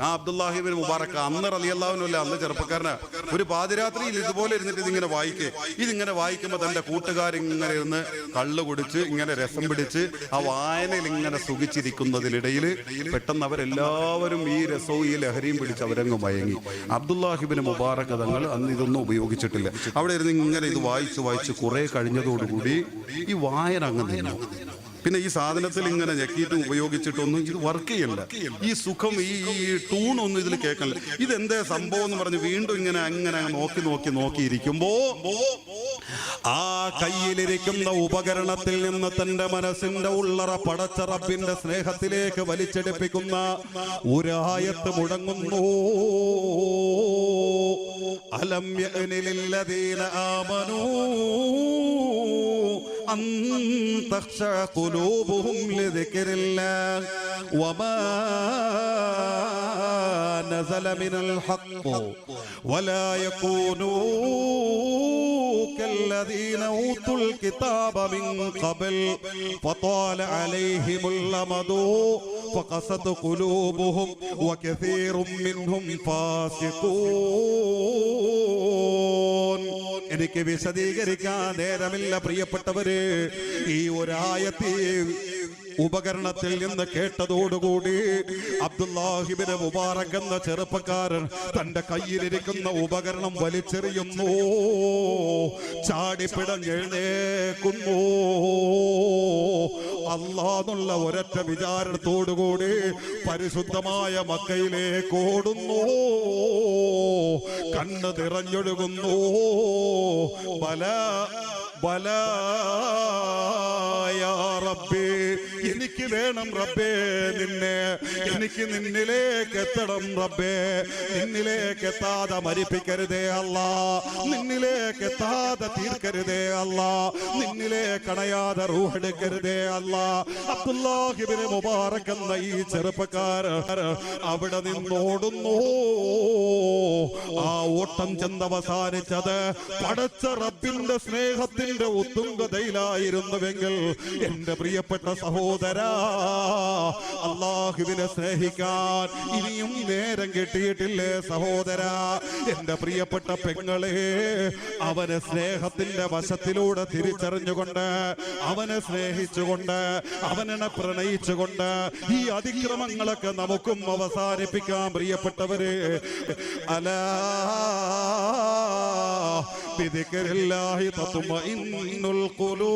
ആ അബ്ദുല്ലാഹിബിൻ മുബാറക്ക് അന്ന് റളിയല്ലാഹു അൻഹു അല്ല, അന്ന് ചെറുപ്പക്കാരനാ. ഒരു പാതിരാത്രിയിൽ ഇതുപോലെ ഇരുന്നിട്ട് ഇതിങ്ങനെ ഇതിങ്ങനെ വായിക്കുമ്പോൾ തന്റെ കൂട്ടുകാരിങ്ങനെ ഇരുന്ന് കള്ളു കുടിച്ച് ഇങ്ങനെ രസം പിടിച്ച് ആ വായനയിൽ ഇങ്ങനെ സുഖിച്ചിരിക്കുന്നതിനിടയിൽ പെട്ടെന്ന് അവരെല്ലാവരും ഈ രസവും ഈ ലഹരിയും പിടിച്ച് അവരങ്ങ് മയങ്ങി. അബ്ദുല്ലാഹിബിൻ മുബാറക്ക് തങ്ങൾ അന്ന് ഇതൊന്നും ഉപയോഗിച്ചിട്ടില്ല. അവിടെ ഇരുന്ന് ഇങ്ങനെ ഇത് വായിച്ച് കുറെ കഴിഞ്ഞതോടുകൂടി ഈ വായന അങ്ങ് നിന്നു. പിന്നെ ഈ സാധനത്തിൽ ഇങ്ങനെ ഞെക്കിയിട്ട് ഉപയോഗിച്ചിട്ടൊന്നും ഇത് വർക്ക് ചെയ്യണ്ട. ഈ സുഖം ഈ ടൂണൊന്നും ഇതിൽ കേൾക്കണില്ല. ഇതെന്താ സംഭവം എന്ന് പറഞ്ഞ് വീണ്ടും ഇങ്ങനെ അങ്ങനെ നോക്കിയിരിക്കുമ്പോ ആ കയ്യിലിരിക്കുന്ന ഉപകരണത്തിൽ നിന്ന് തന്റെ മനസ്സിന്റെ ഉള്ളറ പടച്ച റബ്ബിന്റെ സ്നേഹത്തിലേക്ക് വലിച്ചെടുപ്പിക്കുന്ന ഒരായത്ത് മുടങ്ങുന്നു. അലം യഅനി ലില്ലദീന ആമനൂ അൻ തഖ്ശഅ ഖുലൂബുഹും ലിദിക്രില്ലാഹ് വമാ നസല മിനൽ ഹഖ് വലാ യകൂനൂ كالذين أوتوا الكتاب من قبل فطال عليهم الأمد فقست قلوبهم وكثير منهم فاسقون. എനിക്ക് വിശദീകരിക്കാൻ നേരമില്ല പ്രിയപ്പെട്ടവരെ. ഈ ഒരായത്തെ ഉപകരണത്തിൽ നിന്ന് കേട്ടതോടുകൂടി അബ്ദുല്ലാഹിബ്നു മുബാറക് എന്ന ചെറുപ്പക്കാരൻ തന്റെ കയ്യിലിരിക്കുന്ന ഉപകരണം വലിച്ചെറിയുന്നു, ചാടിപ്പിടഞ്ഞെഴുന്നേക്കുന്നു. അല്ലാഹുള്ള ഒരൊറ്റ വിചാരത്തോടുകൂടി പരിശുദ്ധമായ മക്കയിലേക്ക് ഓടുന്നു. കണ്ണ് നിറഞ്ഞൊഴുകുന്നു. ബലാ യാ റബ്ബേ, എനിക്ക് വേണം റബ്ബേ നിന്നെ, എനിക്ക് നിന്നിലേക്ക് എത്തണം റബ്ബേ. നിന്നിലേക്ക് എത്താതെ മരിപ്പിക്കരുതേ അല്ലാ, നിന്നിലേക്ക് എത്താതെ തീർക്കരുതേ അല്ലാ, നിന്നിലേക്ക് അണയാതെ റൂഹെടുക്കരുതേ അല്ലാ. അബ്ദുല്ലാഹിബ്നു മുബാറക് എന്ന ഈ ചെറുപ്പക്കാരൻ അവിടെ നിന്നോടുന്നു. ആ ഓട്ടം ചെന്നവസാനിച്ചത് പടച്ച റബ്ബിന്റെ സ്നേഹത്തിന്റെ ഉത്തുംഗതയിലായിരുന്നുവെങ്കിൽ എന്റെ പ്രിയപ്പെട്ട സഹോദരാ, അല്ലാഹുവിനെ സ്നേഹിക്കാൻ ഇനിയും നേരം കിട്ടിയിട്ടില്ലേ സഹോദരാ? എന്റെ പ്രിയപ്പെട്ട പെങ്ങളെ, അവനെ സ്നേഹത്തിന്റെ വശത്തിലൂടെ തിരിച്ചറിഞ്ഞുകൊണ്ട്, അവനെ സ്നേഹിച്ചുകൊണ്ട്, അവനെ പ്രണയിച്ചുകൊണ്ട് ഈ അതിക്രമങ്ങളൊക്കെ നമുക്കും അവസാനിപ്പിക്കാം പ്രിയപ്പെട്ടവരെ. അലാ ബിദിക്രില്ലാഹി തത്മഇന്നുൽ ഖുലൂബ്.